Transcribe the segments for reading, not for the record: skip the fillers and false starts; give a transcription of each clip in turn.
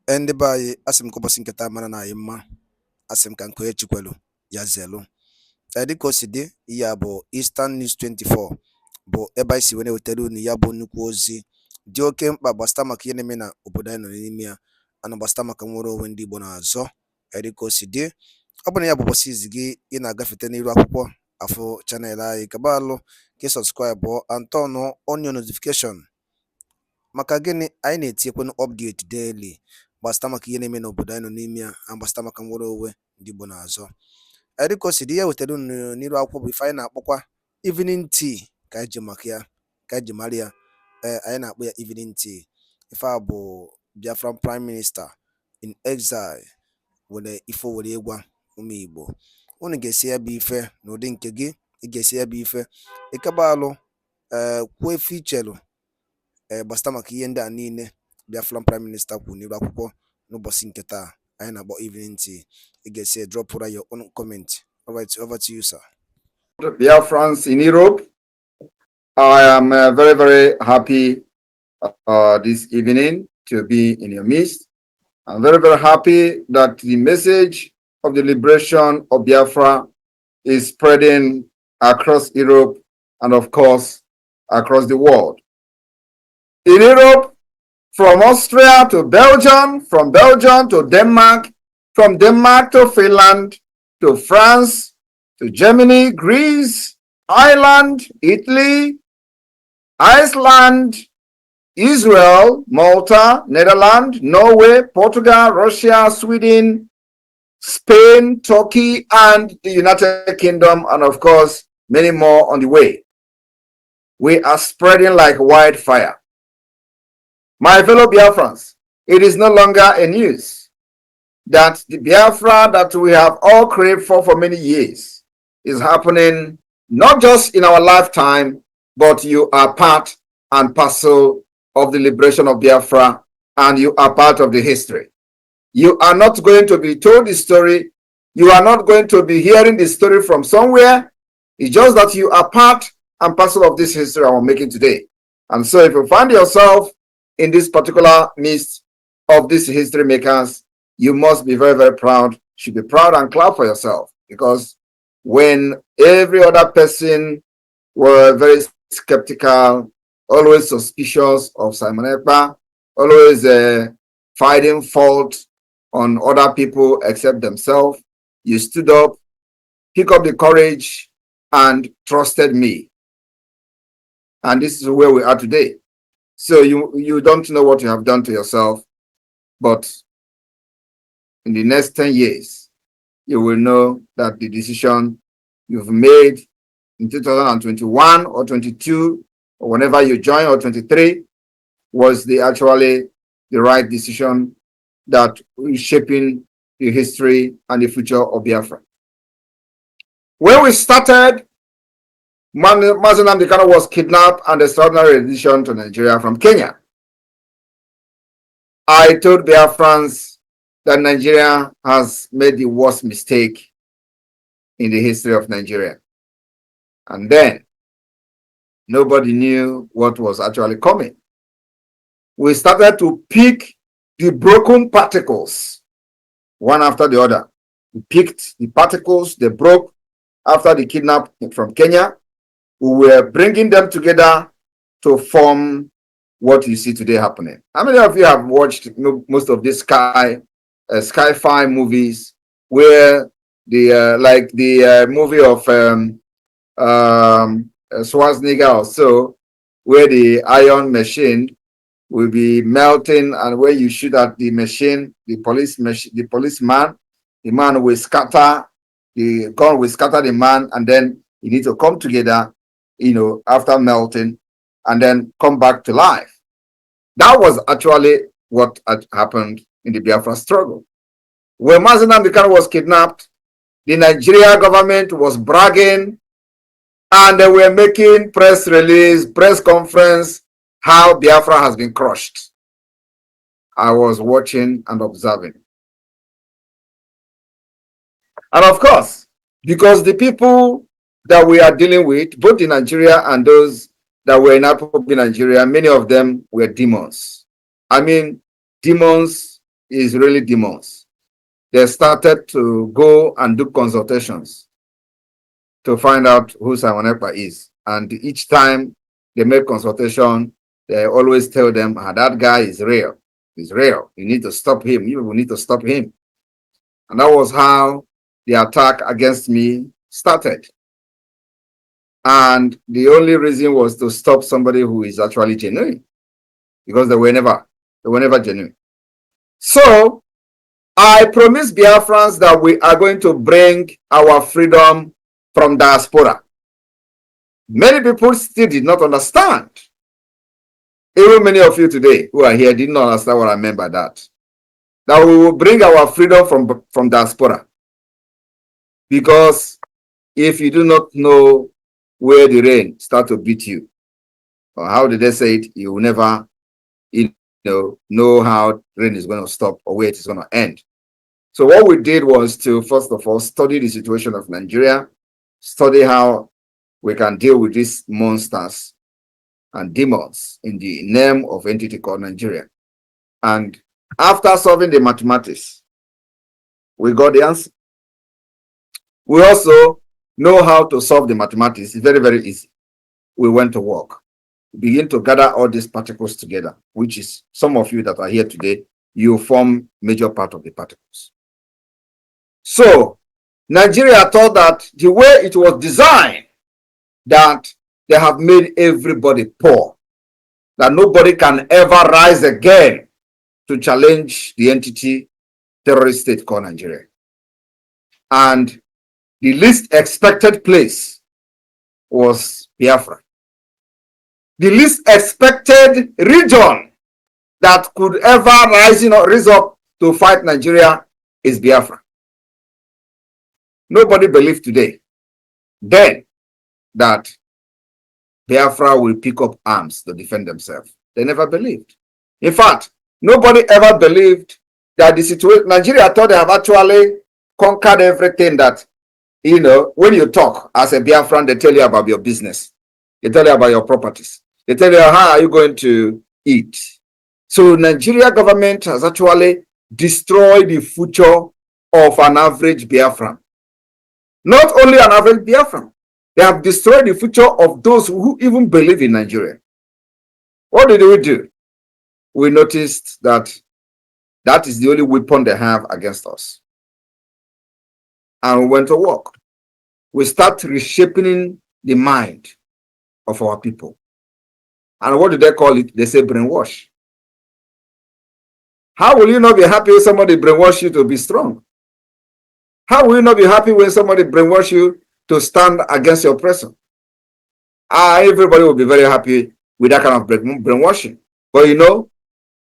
Ndị be anyị asị m ka ụbọchị nketa mara na anyị mma, asị m ka nke onye chikwelu ya zelu. Dịka o si dị, ihe a bụ Eastern News 24 bụ ebe anyị si wee na-ewetara unu ya bụ nnukwu ozi dị oke mkpa gbasata maka ihe na-eme na obodo anyị nọ n'ime ya, ana gbasata maka nwere onwe ndị Igbo na-azọ. Dịka o si dị, ọ bụ na ya bụ ụbọchị izi gị ị na-agafete n'iru akwụkwọ afọ chanel anyị, kaba alụ ka ị sọbskraibụ antọnụ onye notifikeshọn. Maka gịnị? Anyị na-etinyekwanụ update daily gbasata maka ihe na-eme n'obodo anyị nọ n'ime ya, agbasata maka nwere onwe ndị Igbo na-azọ. Dịka o si dị, ya wetara unu n'iru akwụkwọ bụ ife anyị na-akpọkwa evening tea ka anyị ji maka ya, ka anyị ji mara ya. Anyị na-akpọ ya evening tea. Ife a bụ Biafran Prime Minister in exile were ife were ịgwa ụmụ Igbo. Unu ga-esi ya bụ ife n'ụdị nke gị, ị ga-esi ya bụ ife ịkaba alụ kwuo efe ichelu gbasata maka ihe ndị a niile Biafran Prime Minister kwuru n'iru akwụkwọ n'ụbọchị nke taa anyị na-akpọ evening tea. Ị ga-esi drop your own comment. All right, over to you, sir. Biafrans in Europe, I am very, very happy this evening to be in your midst. I'm very, very happy that the message of the liberation of Biafra is spreading across Europe and, of course, across the world. In Europe, from Austria to Belgium, from Belgium to Denmark, from Denmark to Finland, to France, to Germany, Greece, Ireland, Italy, Iceland, Israel, Malta, Netherlands, Norway, Portugal, Russia, Sweden, Spain, Turkey, and the United Kingdom, and of course, many more on the way. We are spreading like wildfire. My fellow Biafrans, it is no longer a news that the Biafra that we have all craved for many years is happening not just in our lifetime, but you are part and parcel of the liberation of Biafra, and you are part of the history. You are not going to be told the story. You are not going to be hearing the story from somewhere. It's just that you are part and parcel of this history I'm making today. And so if you find yourself in this particular midst of these history makers, you must be very, very proud. You should be proud and clap for yourself, because when every other person were very skeptical, always suspicious of Simon Ekpa, always finding fault on other people except themselves, you stood up, picked up the courage, and trusted me. And this is where we are today. So you don't know what you have done to yourself, but in the next 10 years, you will know that the decision you've made in 2021 or 22, or whenever you join, or 23, was actually the right decision that is shaping the history and the future of Biafra. When we started, Mazi Nnamdi Kanu was kidnapped and extraordinary rendition to Nigeria from Kenya. I told Biafrans that Nigeria has made the worst mistake in the history of Nigeria. And then nobody knew what was actually coming. We started to pick the broken particles one after the other. We picked the particles they broke after the kidnapping from Kenya. We were bringing them together to form what you see today happening. How many of you have watched most of these sci-fi movies, where like the movie of Schwarzenegger or so, where the iron machine will be melting, and when you shoot at the machine, the policeman, the man will scatter, the gun will scatter the man, and then you need to come together, after melting, and then come back to life. That was actually what had happened in the Biafra struggle. When Mazi Nnamdi Kanu was kidnapped, the Nigeria government was bragging, and they were making press release, press conference, how Biafra has been crushed. I was watching and observing. And of course, because the people that we are dealing with, both in Nigeria and those that were in Nigeria, many of them were demons. I mean, demons is really demons. They started to go and do consultations to find out who Simon Ekpa is. And each time they make consultation, they always tell them, that guy is real. He's real. You need to stop him. You will need to stop him. And that was how the attack against me started. And the only reason was to stop somebody who is actually genuine, because they were never genuine. So I promised Biafrans that we are going to bring our freedom from diaspora. Many people still did not understand. Even many of you today who are here did not understand what I meant by that. That we will bring our freedom from diaspora. Because if you do not know where the rain starts to beat you, or how did they say it, you will never know how rain is going to stop or where it is going to end. So what we did was to, first of all, study the situation of Nigeria, study how we can deal with these monsters and demons in the name of entity called Nigeria. And after solving the mathematics, we got the answer. We also know how to solve the mathematics. It's very, very easy. We went to work, begin to gather all these particles together, which is some of you that are here today, you form major part of the particles. So Nigeria thought that the way it was designed, that they have made everybody poor, that nobody can ever rise again to challenge the entity terrorist state called Nigeria. And the least expected place was Biafra. The least expected region that could ever rise up to fight Nigeria is Biafra. Nobody believed today, then, that Biafra will pick up arms to defend themselves. They never believed. In fact, nobody ever believed that the situation, Nigeria thought they have actually conquered everything that, when you talk as a Biafran, they tell you about your business. They tell you about your properties. They tell you how are you going to eat. So Nigeria government has actually destroyed the future of an average Biafran. Not only an average Biafran, they have destroyed the future of those who even believe in Nigeria. What did we do? We noticed that that is the only weapon they have against us. And we went to work. We start reshaping the mind of our people. And what do they call it? They say brainwash. How will you not be happy if somebody brainwash you to be strong? How will you not be happy when somebody brainwash you to stand against your oppressor? Everybody will be very happy with that kind of brainwashing. But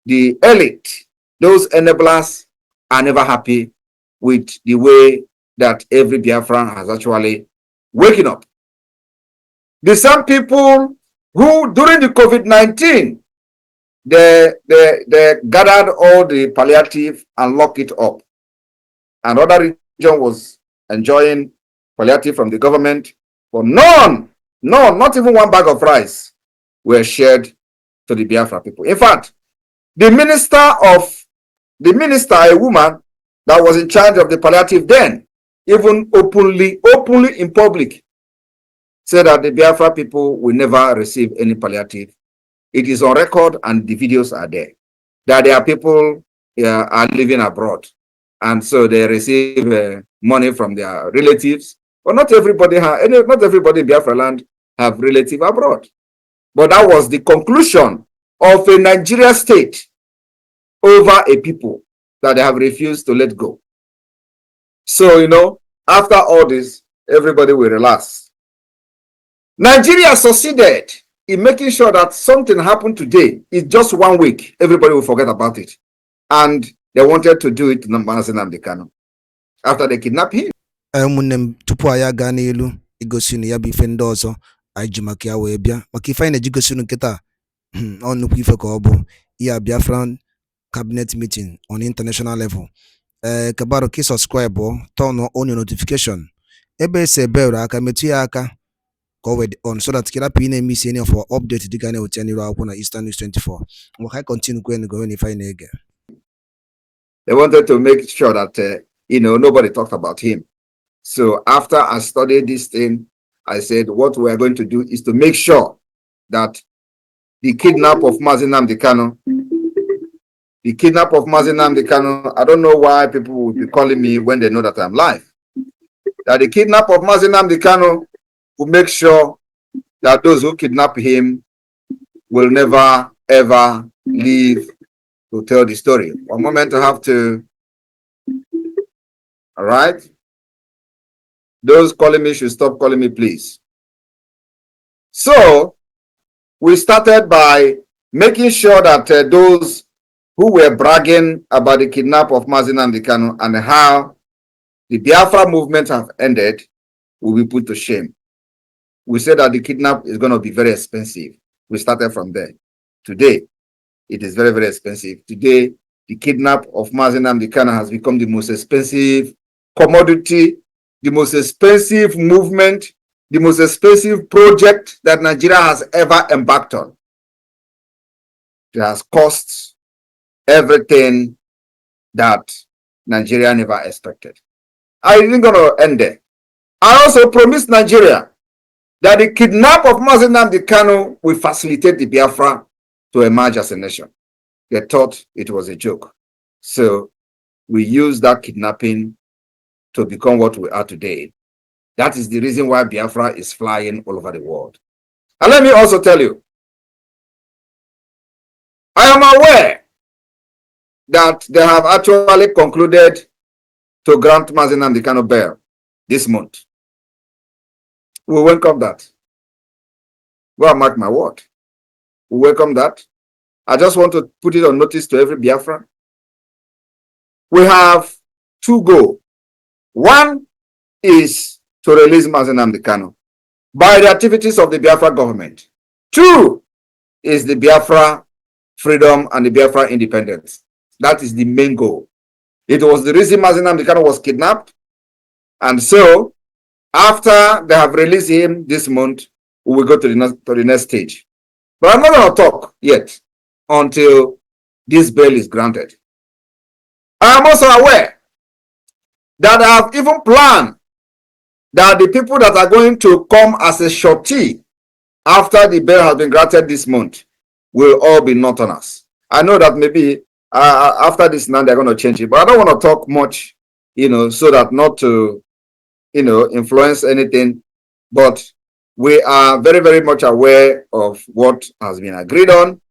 the elite, those enablers, are never happy with the way that every Biafran has actually waken up. The same people who, during the COVID-19, they gathered all the palliative and locked it up. And other region was enjoying palliative from the government, but none, not even one bag of rice were shared to the Biafra people. In fact, the minister, a woman that was in charge of the palliative then, even openly in public, said that the Biafra people will never receive any palliative. It is on record and the videos are there, that their people are living abroad. And so they receive money from their relatives. But not everybody in Biafra land have relatives abroad. But that was the conclusion of a Nigeria state over a people that they have refused to let go. So, after all this, everybody will relax. Nigeria succeeded in making sure that something happened today. It's just 1 week. Everybody will forget about it. And they wanted to do it to Nnamdi Kanu after they kidnapped him. Ụmụnne tupu anyị aga n'elu igosi unu ya bụ ife ndị ọzọ anyị ji maka ya wee bịa maka ife anyị na-eji gosi unu nkịta ọ nnukwu ife ka ọ bụ ihe Biafran cabinet meeting on international level. Kabaro ka subscribe turn on your notification ebe ese bell aka metụ ya aka ka o on so that kira pi na-emiss any of our update dịka na-eweta n'iru akwụkwọ na Eastern News 24. We'll continue going if I na-ege. They wanted to make sure that, nobody talked about him. So after I studied this thing, I said, what we are going to do is to make sure that the kidnap of Mazi Nnamdi Kanu, I don't know why people will be calling me when they know that I'm live. That the kidnap of Mazi Nnamdi Kanu will make sure that those who kidnap him will never, ever leave to tell the story. One moment, I have to. All right. Those calling me should stop calling me, please. So we started by making sure that those who were bragging about the kidnap of Mazi Nnamdi Kanu and how the Biafra movement have ended will be put to shame. We said that the kidnap is going to be very expensive. We started from there. Today, it is very, very expensive. Today, the kidnap of Mazi Nnamdi Kanu has become the most expensive commodity, the most expensive movement, the most expensive project that Nigeria has ever embarked on. It has cost everything that Nigeria never expected. I didn't going to end there. I also promised Nigeria that the kidnap of Mazi Nnamdi Kanu will facilitate the Biafra to emerge as a nation. They thought it was a joke. So we used that kidnapping to become what we are today. That is the reason why Biafra is flying all over the world. And let me also tell you, I am aware that they have actually concluded to grant Mazi Nnamdi Kanu bail this month. We welcome that. Go and mark my word. We welcome that. I just want to put it on notice to every Biafran. We have two goals. One is to release Mazi Nnamdi Kanu by the activities of the Biafra government. Two is the Biafra freedom and the Biafra independence. That is the main goal. It was the reason Mazi Nnamdi Kanu was kidnapped. And so, after they have released him this month, we will go to the next stage. But I'm not going to talk yet until this bail is granted. I am also aware that I have even planned that the people that are going to come as a shortee after the bail has been granted this month will all be Northerners. I know that maybe after this now they're going to change it, but I don't want to talk much, so that not to, influence anything. But we are very, very much aware of what has been agreed on,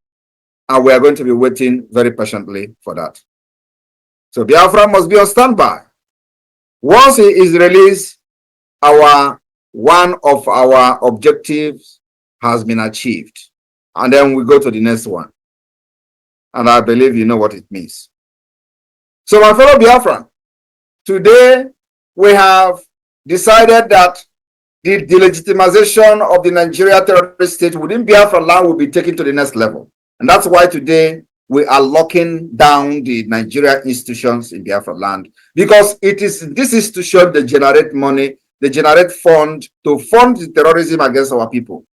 and we are going to be waiting very patiently for that. So Biafra must be on standby. Once he is released, one of our objectives has been achieved. And then we go to the next one. And I believe you know what it means. So my fellow Biafran, today we have decided that the delegitimization of the Nigeria terrorist state within Biafra land will be taken to the next level. And that's why today we are locking down the Nigeria institutions in Biafra land, because it is this institution that generate money, they generate fund to fund the terrorism against our people.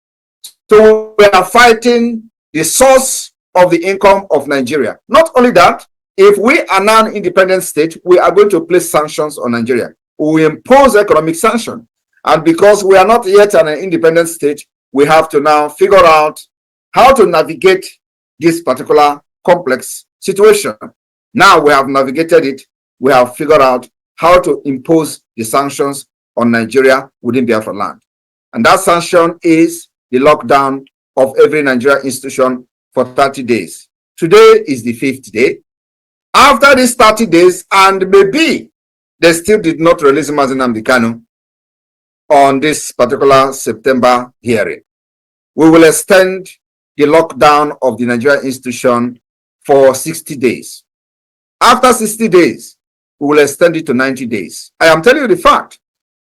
So we are fighting the source of the income of Nigeria. Not only that, if we are now an independent state, we are going to place sanctions on Nigeria. We impose economic sanction. And because we are not yet an independent state, we have to now figure out how to navigate this particular complex situation. Now we have navigated it. We have figured out how to impose the sanctions on Nigeria within Biafra land. And that sanction is the lockdown of every Nigeria institution for 30 days. Today is the 5th day. After these 30 days, and maybe they still did not release Mazi Nnamdi Kanu on this particular September hearing, we will extend the lockdown of the Nigeria institution for 60 days. After 60 days, we will extend it to 90 days. I am telling you the fact.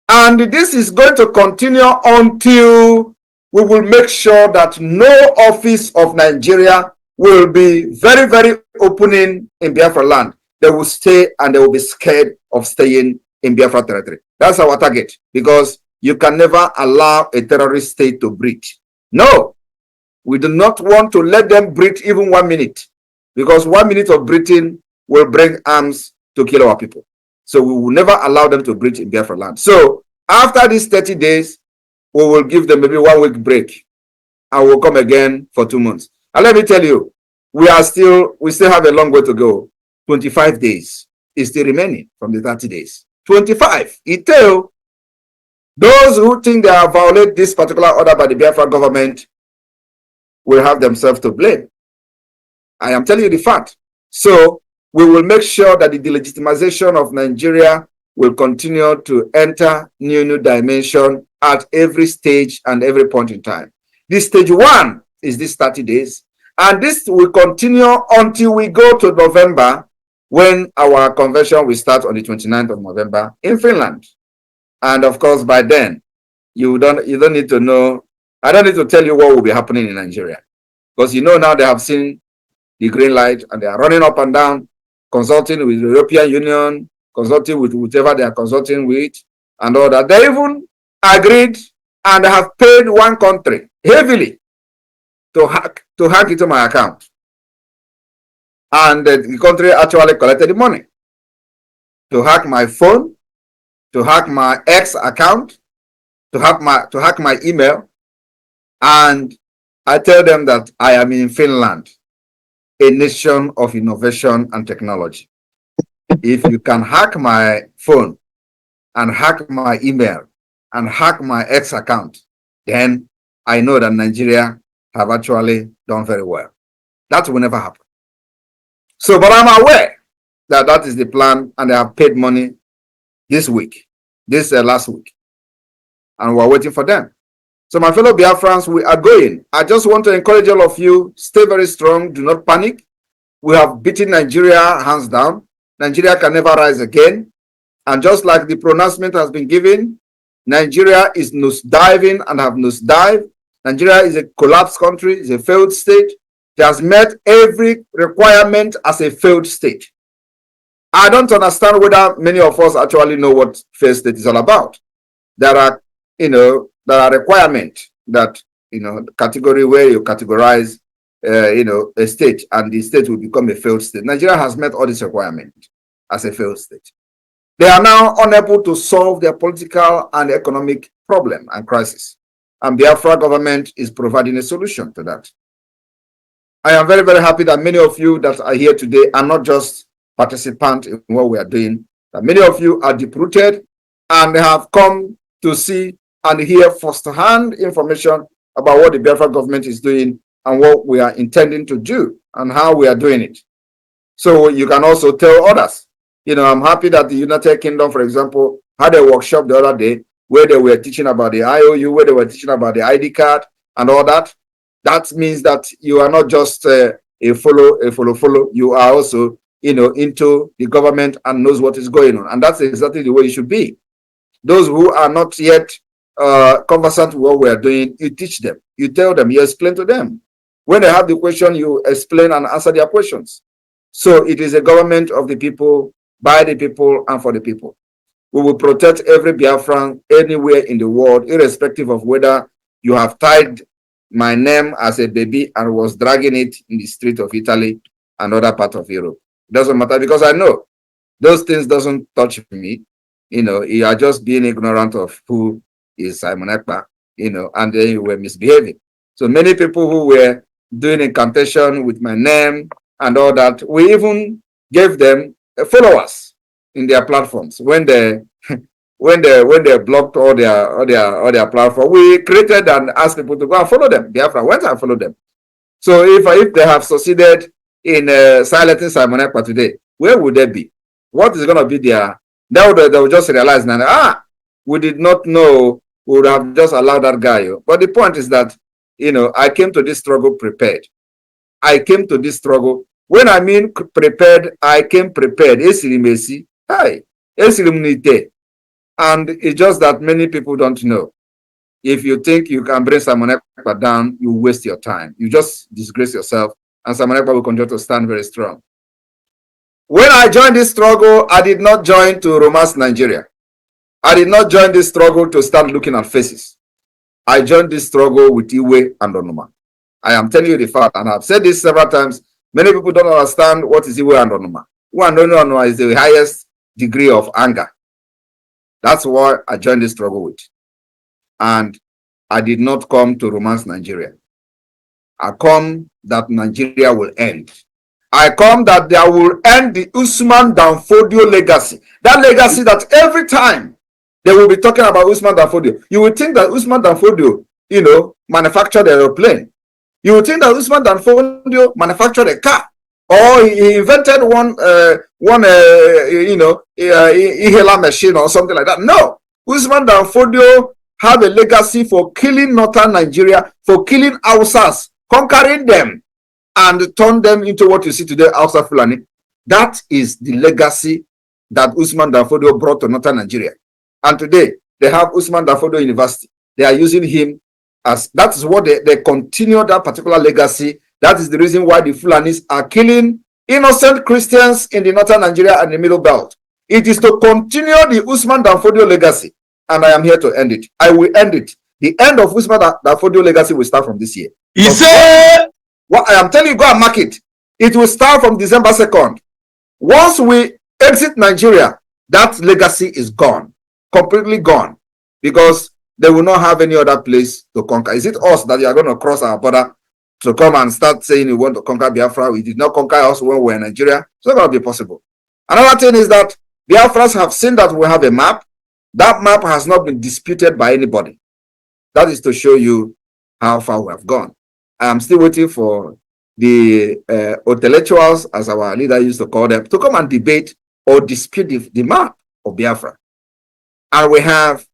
And this is going to continue until we will make sure that no office of Nigeria will be very, very opening in Biafra land. They will stay and they will be scared of staying in Biafra territory. That's our target, because you can never allow a terrorist state to breathe. No, we do not want to let them breathe even 1 minute, because 1 minute of breathing will bring arms to kill our people. So we will never allow them to breach in Biafra land. So after these 30 days, we will give them maybe 1 week break and we'll come again for 2 months. And let me tell you, we still have a long way to go. 25 days is still remaining from the 30 days. 25. It tells those who think they have violated this particular order by the Biafra government will have themselves to blame. I am telling you the fact. So we will make sure that the delegitimization of Nigeria will continue to enter new dimension at every stage and every point in time. This stage 1 is this 30 days, and this will continue until we go to November, when our convention will start on the 29th of November in Finland. And of course, by then, you don't need to know. I don't need to tell you what will be happening in Nigeria, because you know now they have seen the green light and they are running up and down, consulting with the European Union, consulting with whatever they are consulting with, and all that. They even agreed and have paid one country heavily to hack into my account. And the country actually collected the money to hack my phone, to hack my X account, to hack my email. And I tell them that I am in Finland, a nation of innovation and technology. If you can hack my phone and hack my email and hack my X account, then I know that Nigeria have actually done very well. That will never happen. So, but I'm aware that that is the plan, and they have paid money this week, last week, and we're waiting for them. So my fellow Biafrans, we are going. I just want to encourage all of you, stay very strong, do not panic. We have beaten Nigeria hands down. Nigeria can never rise again. And just like the pronouncement has been given, Nigeria is nosediving and have nosedived. Nigeria is a collapsed country, is a failed state. It has met every requirement as a failed state. I don't understand whether many of us actually know what failed state is all about. There are, there are requirements that, category where you categorize, a state, and the state will become a failed state. Nigeria has met all these requirements as a failed state. They are now unable to solve their political and economic problem and crisis. And the Biafra government is providing a solution to that. I am very, very happy that many of you that are here today are not just participants in what we are doing, that many of you are deep-rooted and have come to see and hear firsthand information about what the Biafra government is doing and what we are intending to do and how we are doing it. So you can also tell others. I'm happy that the United Kingdom, for example, had a workshop the other day where they were teaching about the IOU, where they were teaching about the ID card and all that. That means that you are not just a follow. You are also, into the government and knows what is going on. And that's exactly the way it should be. Those who are not yet conversant with what we are doing, you teach them, you tell them, you explain to them. When they have the question, you explain and answer their questions. So it is a government of the people, by the people, and for the people. We will protect every Biafran anywhere in the world, irrespective of whether you have tied my name as a baby and was dragging it in the street of Italy and other part of Europe. It doesn't matter, because I know those things doesn't touch me. You are just being ignorant of who is Simon EKPA, and then you were misbehaving. So many people who were doing incantation with my name and all that, we even gave them followers in their platforms. When they blocked all their platform, we created and asked people to go and follow them. Biafra went and followed them. So if they have succeeded in silencing Simon EKPA today, where would they be? What is going to be their? They will just realize now, we did not know, we would have just allowed that guy. But the point is that, I came to this struggle prepared. I came to this struggle. When I mean prepared, I came prepared. And it's just that many people don't know. If you think you can bring Simon EKPA down, you waste your time. You just disgrace yourself, and Simon EKPA will continue to stand very strong. When I joined this struggle, I did not join to romance Nigeria. I did not join this struggle to start looking at faces. I joined this struggle with Iwe and Onuma. I am telling you the fact, and I've said this several times. Many people don't understand what is Iwe and Onuma. One don't know is the highest degree of anger. That's why I joined this struggle with. And I did not come to romance Nigeria. I come that Nigeria will end. I come that there will end the Usman Danfodio legacy. That legacy that every time they will be talking about Usman Danfodio, you would think that Usman Danfodio, manufactured an aeroplane. You would think that Usman Danfodio manufactured a car, or he invented one inhaler machine or something like that. No, Usman Danfodio have a legacy for killing northern Nigeria, for killing Hausas, conquering them, and turn them into what you see today, Hausa Fulani. That is the legacy that Usman Danfodio brought to northern Nigeria. And today, they have Usman Danfodio University. They are using him as, that is what they continue that particular legacy. That is the reason why the Fulanis are killing innocent Christians in the northern Nigeria and the middle belt. It is to continue the Usman Danfodio legacy. And I am here to end it. I will end it. The end of Usman Danfodio legacy will start from this year. He said, what I am telling you, go and mark it. It will start from December 2nd. Once we exit Nigeria, that legacy is gone, completely gone, because they will not have any other place to conquer. Is it us that you are going to cross our border to come and start saying you want to conquer Biafra? We did not conquer us when we were in Nigeria. It's not going to be possible. Another thing is that Biafrans have seen that we have a map. That map has not been disputed by anybody. That is to show you how far we have gone. I am still waiting for the intellectuals, as our leader used to call them, to come and debate or dispute the map of Biafra. And we have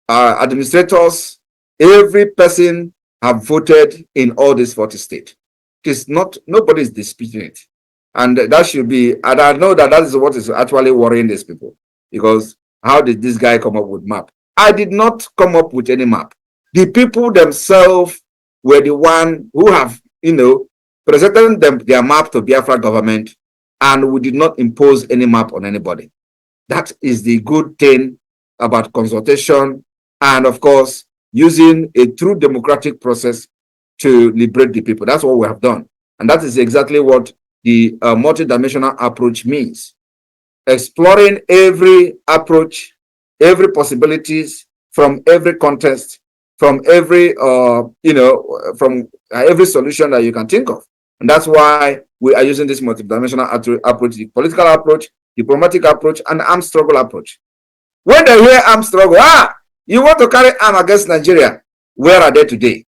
administrators. Every person have voted in all these 40 states. It is not, nobody is disputing it. And that should be, and I know that is what is actually worrying these people. Because how did this guy come up with map? I did not come up with any map. The people themselves were the one who have, presented their map to Biafra government, and we did not impose any map on anybody. That is the good thing about consultation, and of course, using a true democratic process to liberate the people. That's what we have done. And that is exactly what the multidimensional approach means. Exploring every approach, every possibilities from every context, from every from every solution that you can think of. And that's why we are using this multidimensional approach, the political approach, diplomatic approach, and armed struggle approach. When they hear armed struggle, you want to carry arm against Nigeria, where are they today?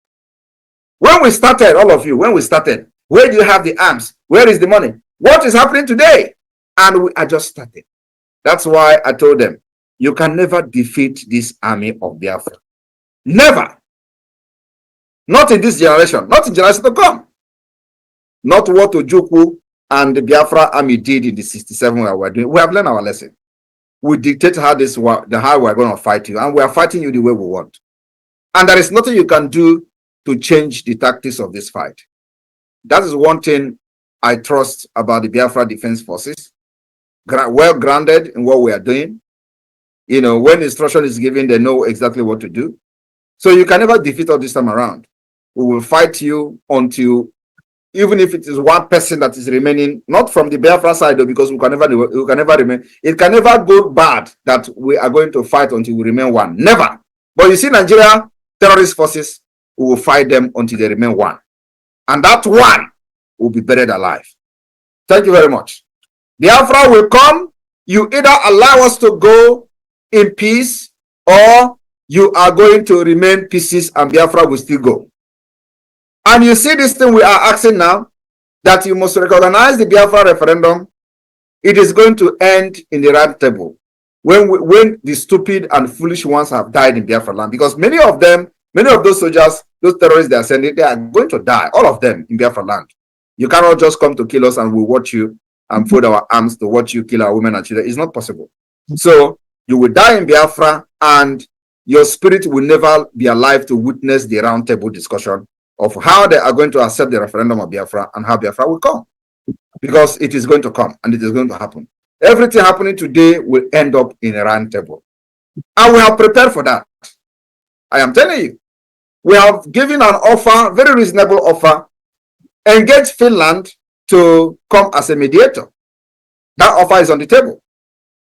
When we started, all of you, when we started, where do you have the arms? Where is the money? What is happening today? And we are just started. That's why I told them, you can never defeat this army of Biafra. Never. Not in this generation, not in generation to come. Not what Ojukwu and the Biafra army did in the 67 we were doing. We have learned our lesson. We dictate how we're going to fight you, and we are fighting you the way we want. And there is nothing you can do to change the tactics of this fight. That is one thing I trust about the Biafra Defense Forces. Well grounded in what we are doing. When instruction is given, they know exactly what to do. So you can never defeat us this time around. We will fight you until, even if it is one person that is remaining, not from the Biafra side, though, because we can never remain. It can never go bad that we are going to fight until we remain one. Never. But you see, Nigeria terrorist forces, we will fight them until they remain one. And that one will be buried alive. Thank you very much. Biafra will come. You either allow us to go in peace, or you are going to remain pieces and Biafra will still go. And you see this thing we are asking now, that you must recognize the Biafra referendum. It is going to end in the round table when the stupid and foolish ones have died in Biafra land. Because many of those soldiers, those terrorists they are sending, they are going to die, all of them in Biafra land. You cannot just come to kill us and we watch you and fold our arms to watch you kill our women and children. It's not possible. So you will die in Biafra, and your spirit will never be alive to witness the round table discussion of how they are going to accept the referendum of Biafra and how Biafra will come. Because it is going to come and it is going to happen. Everything happening today will end up in a round table. And we have prepared for that. I am telling you. We have given an offer, very reasonable offer, engage Finland to come as a mediator. That offer is on the table.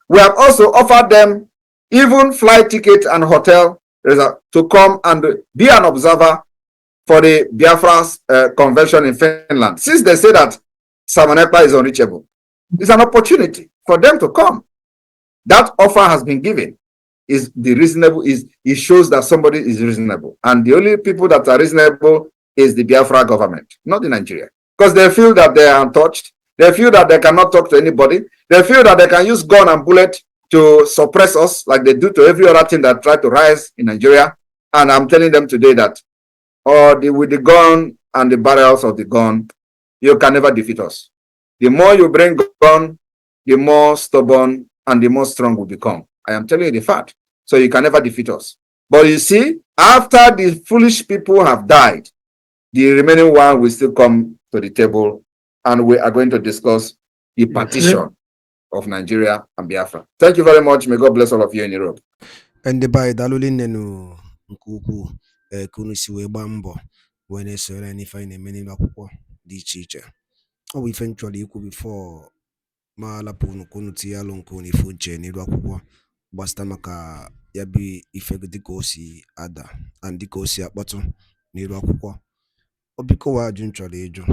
We have also offered them even flight ticket and hotel to come and be an observer for the Biafra convention in Finland. Since they say that Simon Ekpa is unreachable, it's an opportunity for them to come. That offer has been given. Is the reasonable, it shows that somebody is reasonable. And the only people that are reasonable is the Biafra government, not the Nigeria. Because they feel that they are untouched. They feel that they cannot talk to anybody. They feel that they can use gun and bullet to suppress us like they do to every other thing that try to rise in Nigeria. And I'm telling them today that with the gun and the barrels of the gun, you can never defeat us. The more you bring gun, the more stubborn and the more strong we become. I am telling you the fact. So you can never defeat us. But you see, after the foolish people have died, the remaining one will still come to the table, and we are going to discuss the partition of Nigeria and Biafra. Thank you very much. May God bless all of you in Europe. And by daluli nenu nkuku kunu si wee gbaa mbọ wee na-esore n'ife anyị na-eme n'elu akwụkwọ dị iche iche. Ọ bụ ife m chọrọ ikwu before ma lapụ unu ka unu tinye alụ nke unu ife uche n'elu akwụkwọ gbasịta maka ya bụ ife dịka o si ada and dịka o si akpọtụ n'elu akwụkwọ. Ọ biko wa ajụ m chọrọ ịjụ,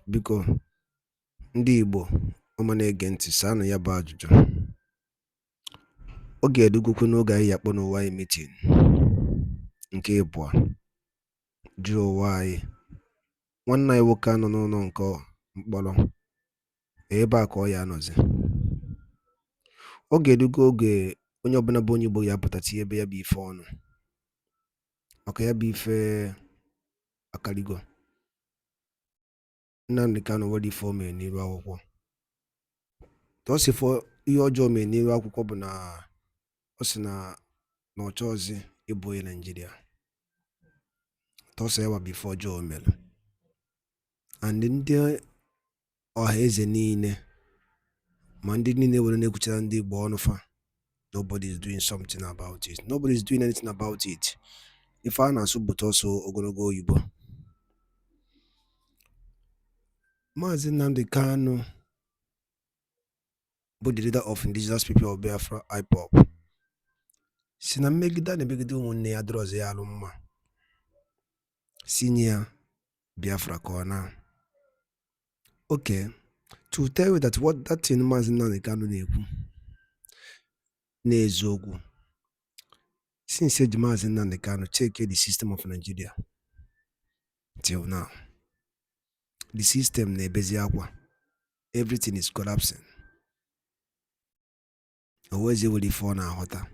biko ndị Igbo ọma na-ege ntị saanụ ya bụ ajụjụ. Ọ ga-edugokwu n'oge anyị akpọ n'ụwa anyị meeting nke ịbụọ jụọ ụwa anyị nwanne anyị nwoke anọ n'ụlọ nke mkpọrọ ebe a ka ọ ya anọzi. Ọ ga-edugo oge onye ọbụla bụ onye Igbo ya pụta tinye ebe ya bụ ife ọnụ maka ya bụ ife akarigo. Nnamdi Kanu nwere ife o mere n'iru akwụkwọ. Tọsifọ ihe ọjọọ mere n'iru akwụkwọ bụ na ọ sị na ọ chọọzi ịbụ onye Nigeria. Tọsọ ya bụ ife ọjọọ mere. And ndị ọha eze niile ma ndị niile were na-ekwuchara ndị Igbo ọnụ fa, nobody is doing something about it. Nobody is doing anything about it. Ife a na-asụ bụ tọsọ ogologo oyibo. Maazị Nnamdi Kanu bụ the leader of indigenous people of Biafra IPOB si na mmegide na-emegide ụmụnne ya dịrị ọzọ ya alụ mma sinye ya Biafra ka ọ na. Okay, to tell you that what that thing Maazị Nnamdi Kanu na-ekwu n'eziokwu, since eji Maazị Nnamdi Kanu check the system of Nigeria till now, the system na-ebezi akwa, everything is collapsing. Always able to fall na-aghọta.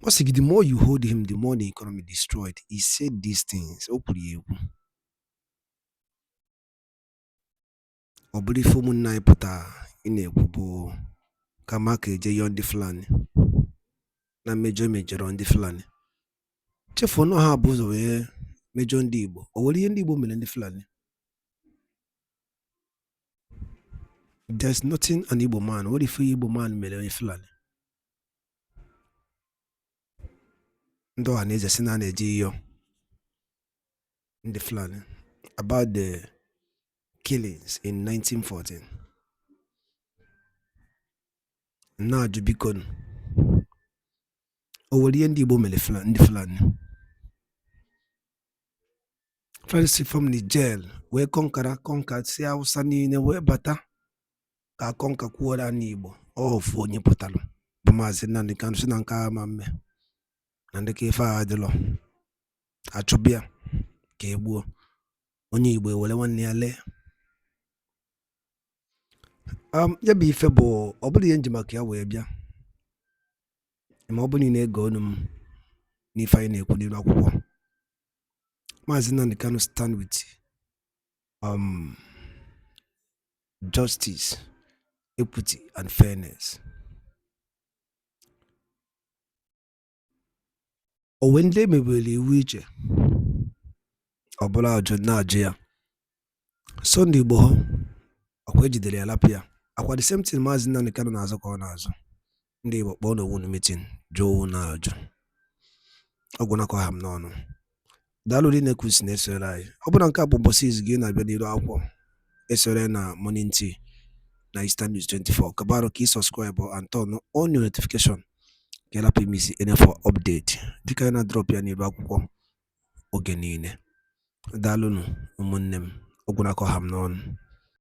Once again, the more you hold him, the more the economy destroyed. He said these things. O kwuru ekwu. Ọ bụrụ ife ụmụnna anyị pụta ị na-ekwu bụ kama ka eje yọọ ndị Fulani na mejọrọ ndị Fulani. Chefuo na ha bụ ụzọ wee mejọ ndị Igbo. O nwere ihe ndị Igbo mere ndị Fulani? There's nothing an Igbo man. What if Igbo man mere onye Fulani? Ndị ọha na-eze si na na-eje iyo ndị Fulani about the killings in 1914. Na-ajụ biko o nwere ihe ndị Igbo mere ndị Fulani? First from the jail wee kọnka si Hausa niile wee bata ka kọnka kwuora n'Igbo. Ofu onye pụtalụ bụ Maazị Nnamdi Kanu si na nke agha ma mme na ndị ka ife agha adịlọ achụbịa ka egbuo onye Igbo ewere nwanne ya lee. Ya bụ ife bụ ọ bụrụ ihe nji maka ya wee bịa, ma ọ bụ niile ege ọnụ m n'ife anyị na-ekwu n'iru akwụkwọ. Maazị Nnamdi Kanu stand with justice, equity and fairness. O when they mebere iwu iche ọ bụla ajụ na-ajụ ya. So ndị Igbo ha ọkwa ejidere ya lapụ ya. Akwa the same thing Maazị Nnamdi Kanu na-azụ ka ọ na-azụ. Ndị Igbo kpọọ n'owu na meeting jụọ owu na-ajụ. Ọgwụ nakọ ha m n'ọnụ. Daalụ dị na-ekwusi na-esere anyị. Ọ bụla nke a bụ mbọsị izu gị na-abịa n'iru akwụkwọ. esore na Morning Tea na Eastern News 24 kabaro ka subscribe and turn on your notification ka ịlapụ imisi any for update dịka anyị na drop ya n'elu akwụkwọ oge niile. Daalụnụ ụmụnne m, ọgwụ na-akọ ha m n'ọnụ.